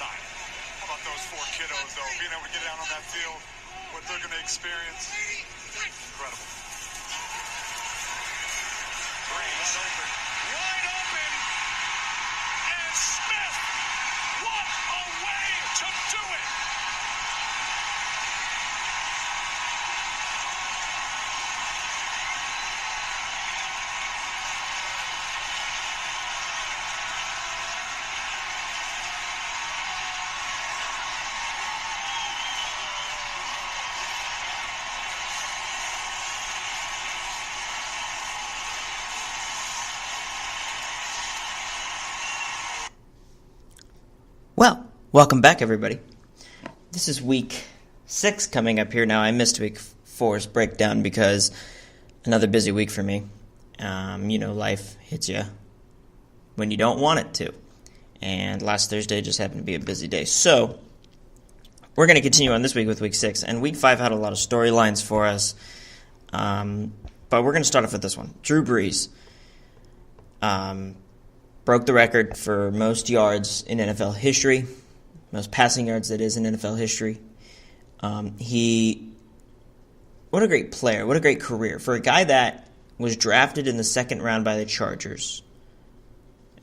time. How about those four kiddos, though? Being able to get down on that field, what they're going to experience, incredible. Brees, wide open, and Smith, what a way to do it! Well, welcome back, everybody. This is week 6 coming up here now. I missed week 4's breakdown because another busy week for me. Life hits you when you don't want it to. And last Thursday just happened to be a busy day. So, we're going to continue on this week with week 6. And week 5 had a lot of storylines for us. But we're going to start off with this one. Drew Brees. Broke the record for most yards in NFL history, most passing yards, that is, in NFL history. What a great player, what a great career. For a guy that was drafted in the second round by the Chargers,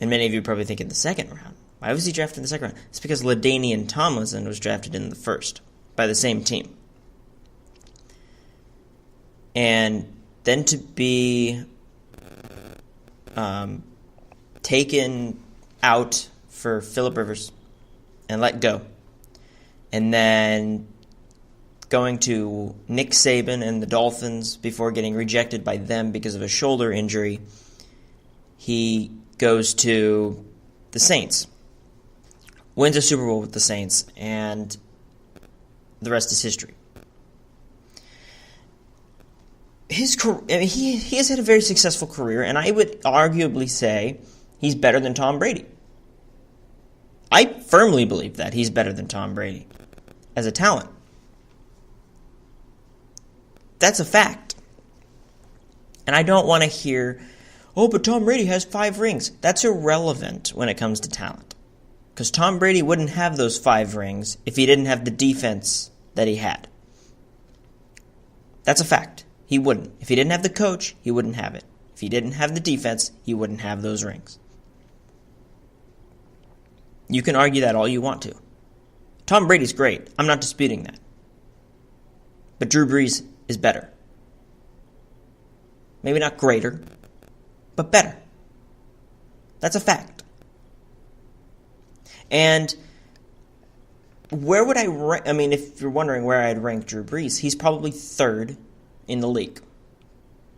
and many of you probably think in the second round. Why was he drafted in the second round? It's because LaDainian Tomlinson was drafted in the first by the same team. And then to be taken out for Phillip Rivers and let go. And then going to Nick Saban and the Dolphins before getting rejected by them because of a shoulder injury. He goes to the Saints. Wins a Super Bowl with the Saints, and the rest is history. His career, he has had a very successful career, and I would arguably say he's better than Tom Brady. I firmly believe that he's better than Tom Brady as a talent. That's a fact. And I don't want to hear, but Tom Brady has 5 rings. That's irrelevant when it comes to talent. Because Tom Brady wouldn't have those 5 rings if he didn't have the defense that he had. That's a fact. He wouldn't. If he didn't have the coach, he wouldn't have it. If he didn't have the defense, he wouldn't have those rings. You can argue that all you want to. Tom Brady's great. I'm not disputing that. But Drew Brees is better. Maybe not greater, but better. That's a fact. And where would I rank? I mean, if you're wondering where I'd rank Drew Brees, he's probably 3rd in the league,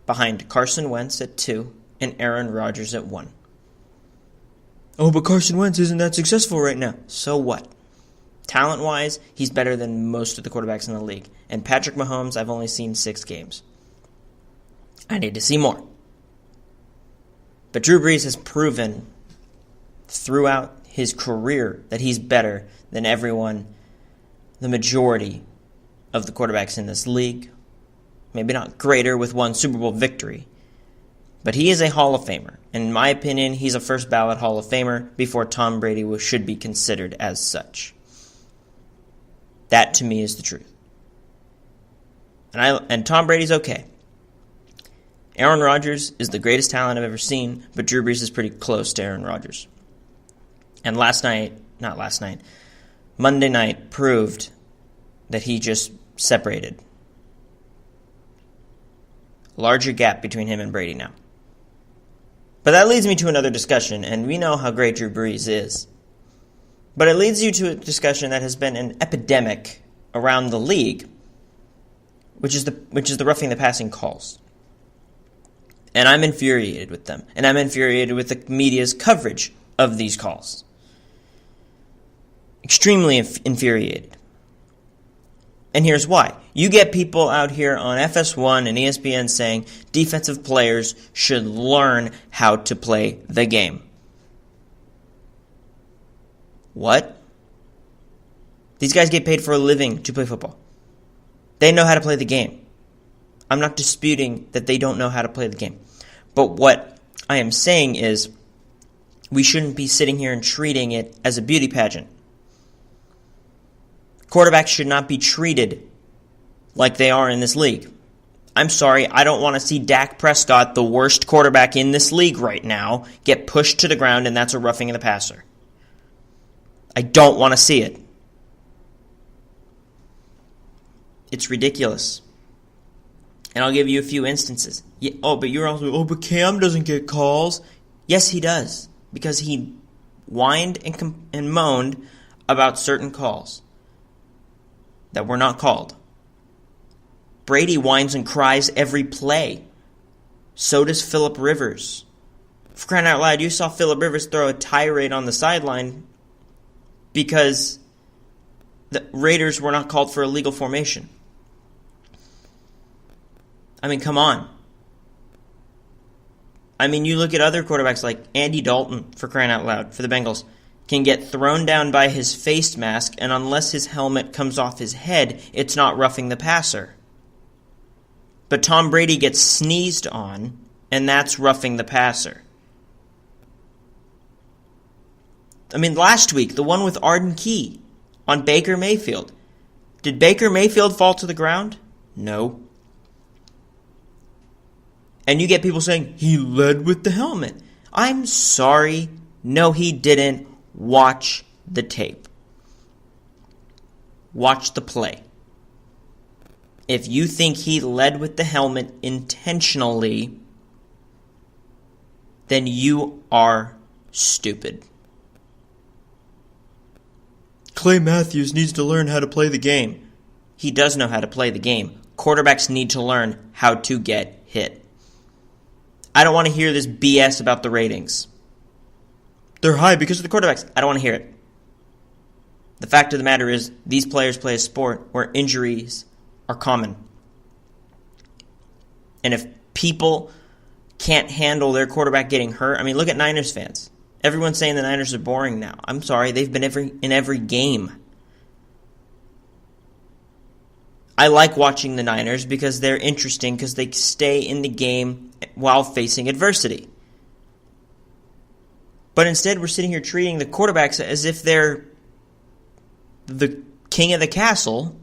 behind Carson Wentz at 2 and Aaron Rodgers at 1. But Carson Wentz isn't that successful right now. So what? Talent-wise, he's better than most of the quarterbacks in the league. And Patrick Mahomes, I've only seen 6 games. I need to see more. But Drew Brees has proven throughout his career that he's better than everyone, the majority of the quarterbacks in this league. Maybe not greater with 1 Super Bowl victory. But he is a Hall of Famer. And in my opinion, he's a first ballot Hall of Famer before Tom Brady should be considered as such. That, to me, is the truth. And Tom Brady's okay. Aaron Rodgers is the greatest talent I've ever seen, but Drew Brees is pretty close to Aaron Rodgers. And Monday night proved that he just separated. Larger gap between him and Brady now. But that leads me to another discussion, and we know how great Drew Brees is. But it leads you to a discussion that has been an epidemic around the league, which is the roughing the passing calls. And I'm infuriated with them. And I'm infuriated with the media's coverage of these calls. Extremely infuriated. And here's why. You get people out here on FS1 and ESPN saying defensive players should learn how to play the game. What? These guys get paid for a living to play football. They know how to play the game. I'm not disputing that they don't know how to play the game. But what I am saying is we shouldn't be sitting here and treating it as a beauty pageant. Quarterbacks should not be treated like they are in this league. I'm sorry, I don't want to see Dak Prescott, the worst quarterback in this league right now, get pushed to the ground, and that's a roughing the passer. I don't want to see it. It's ridiculous. And I'll give you a few instances. But Cam doesn't get calls. Yes, he does. Because he whined and moaned about certain calls that were not called. Brady whines and cries every play. So does Phillip Rivers. For crying out loud, you saw Phillip Rivers throw a tirade on the sideline because the Raiders were not called for illegal formation. I mean, come on. I mean, you look at other quarterbacks like Andy Dalton, for crying out loud, for the Bengals, can get thrown down by his face mask, and unless his helmet comes off his head, it's not roughing the passer. But Tom Brady gets sneezed on, and that's roughing the passer. I mean, last week, the one with Arden Key on Baker Mayfield. Did Baker Mayfield fall to the ground? No. And you get people saying, he led with the helmet. I'm sorry. No, he didn't. Watch the tape. Watch the play. If you think he led with the helmet intentionally, then you are stupid. Clay Matthews needs to learn how to play the game. He does know how to play the game. Quarterbacks need to learn how to get hit. I don't want to hear this BS about the ratings. They're high because of the quarterbacks. I don't want to hear it. The fact of the matter is, these players play a sport where injuries are common. And if people can't handle their quarterback getting hurt, I mean, look at Niners fans. Everyone's saying the Niners are boring now. I'm sorry, they've been in every game. I like watching the Niners because they're interesting because they stay in the game while facing adversity. But instead, we're sitting here treating the quarterbacks as if they're the king of the castle.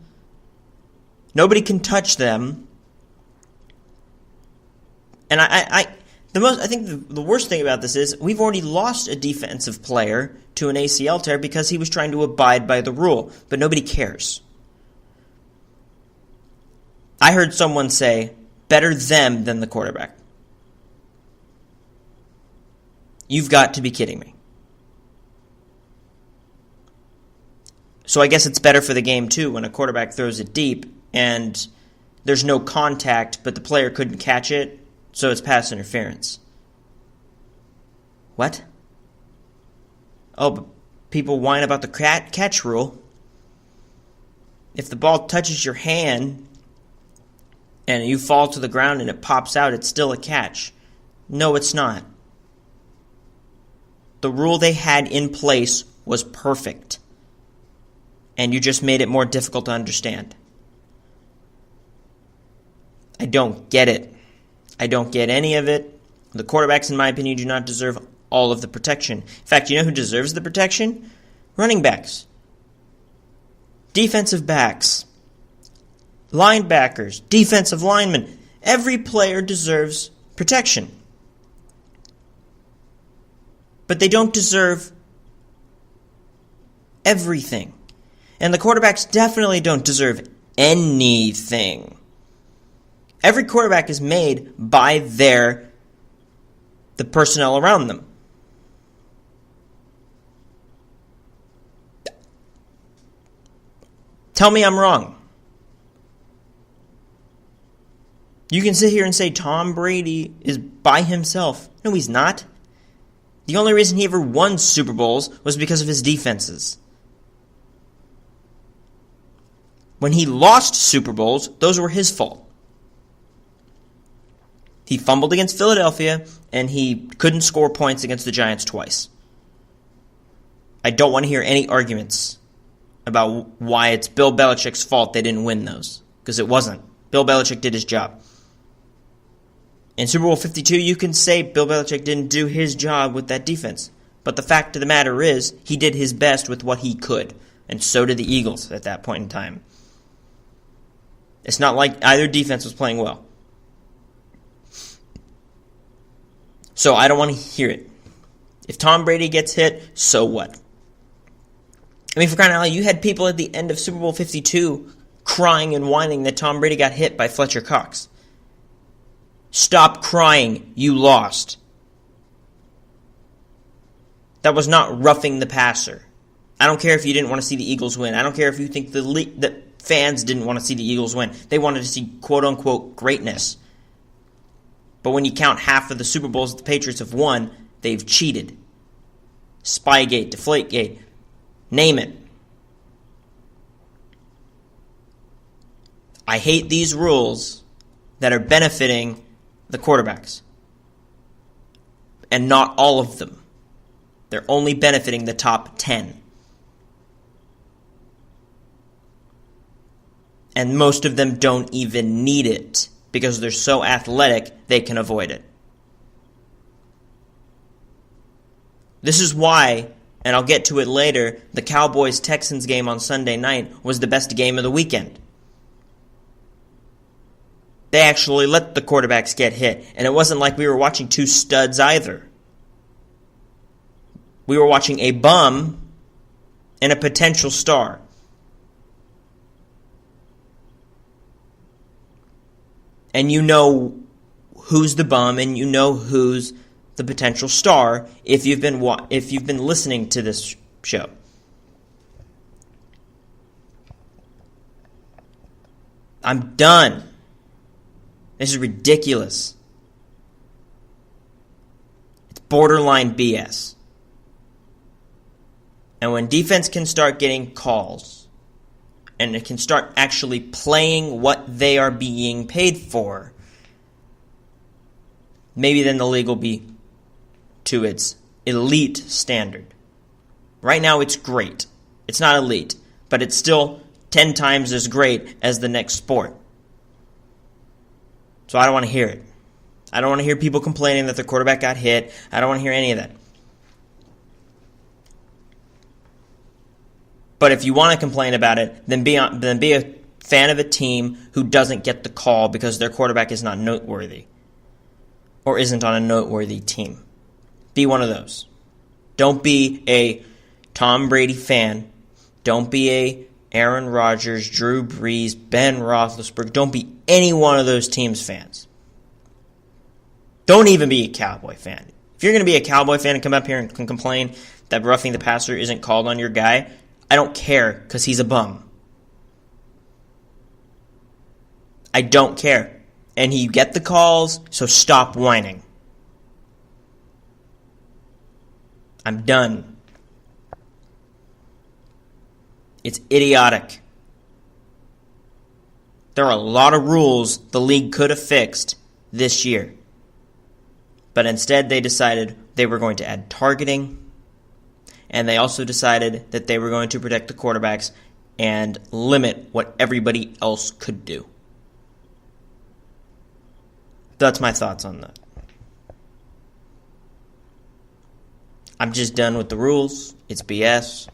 Nobody can touch them. And I think the worst thing about this is we've already lost a defensive player to an ACL tear because he was trying to abide by the rule, but nobody cares. I heard someone say, better them than the quarterback. You've got to be kidding me. So I guess it's better for the game, too, when a quarterback throws it deep and there's no contact, but the player couldn't catch it, so it's pass interference. What? Oh, but people whine about the catch rule. If the ball touches your hand and you fall to the ground and it pops out, it's still a catch. No, it's not. The rule they had in place was perfect. And you just made it more difficult to understand. I don't get it. I don't get any of it. The quarterbacks, in my opinion, do not deserve all of the protection. In fact, you know who deserves the protection? Running backs. Defensive backs. Linebackers. Defensive linemen. Every player deserves protection. But they don't deserve everything. And the quarterbacks definitely don't deserve anything. Every quarterback is made by the personnel around them. Tell me I'm wrong. You can sit here and say Tom Brady is by himself. No, he's not. The only reason he ever won Super Bowls was because of his defenses. When he lost Super Bowls, those were his fault. He fumbled against Philadelphia, and he couldn't score points against the Giants twice. I don't want to hear any arguments about why it's Bill Belichick's fault they didn't win those, because it wasn't. Bill Belichick did his job. In Super Bowl 52, you can say Bill Belichick didn't do his job with that defense. But the fact of the matter is, he did his best with what he could. and so did the Eagles at that point in time. It's not like either defense was playing well. So I don't want to hear it. If Tom Brady gets hit, so what? I mean, for crying out loud, you had people at the end of Super Bowl 52 crying and whining that Tom Brady got hit by Fletcher Cox. Stop crying. You lost. That was not roughing the passer. I don't care if you didn't want to see the Eagles win. I don't care if you think the fans didn't want to see the Eagles win. They wanted to see quote-unquote greatness. But when you count half of the Super Bowls the Patriots have won, they've cheated. Spygate, Deflategate, name it. I hate these rules that are benefiting the quarterbacks. And not all of them. They're only benefiting the top 10. And most of them don't even need it because they're so athletic they can avoid it. This is why, and I'll get to it later, the Cowboys-Texans game on Sunday night was the best game of the weekend. They actually let the quarterbacks get hit, and it wasn't like we were watching two studs either. We were watching a bum and a potential star. And you know who's the bum and you know who's the potential star if you've been listening to this show. I'm done. This is ridiculous. It's borderline BS. And when defense can start getting calls, and it can start actually playing what they are being paid for, maybe then the league will be to its elite standard. Right now it's great. It's not elite, but it's still 10 times as great as the next sport. So I don't want to hear it. I don't want to hear people complaining that their quarterback got hit. I don't want to hear any of that. But if you want to complain about it, then be a fan of a team who doesn't get the call because their quarterback is not noteworthy or isn't on a noteworthy team. Be one of those. Don't be a Tom Brady fan. Don't be a Aaron Rodgers, Drew Brees, Ben Roethlisberger. Don't be any one of those teams' fans. Don't even be a Cowboy fan. If you're going to be a Cowboy fan and come up here and complain that roughing the passer isn't called on your guy, I don't care because he's a bum. I don't care. And you get the calls, so stop whining. I'm done. It's idiotic. There are a lot of rules the league could have fixed this year. But instead they decided they were going to add targeting. And they also decided that they were going to protect the quarterbacks and limit what everybody else could do. That's my thoughts on that. I'm just done with the rules. It's BS.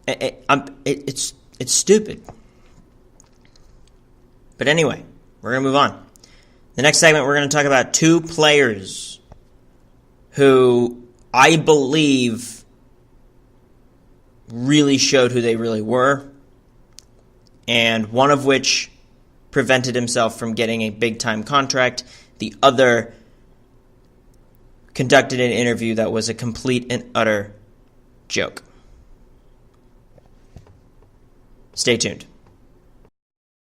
It's stupid. But anyway, we're going to move on. The next segment, we're going to talk about two players who I believe really showed who they really were, and one of which prevented himself from getting a big-time contract. The other conducted an interview that was a complete and utter joke. Stay tuned.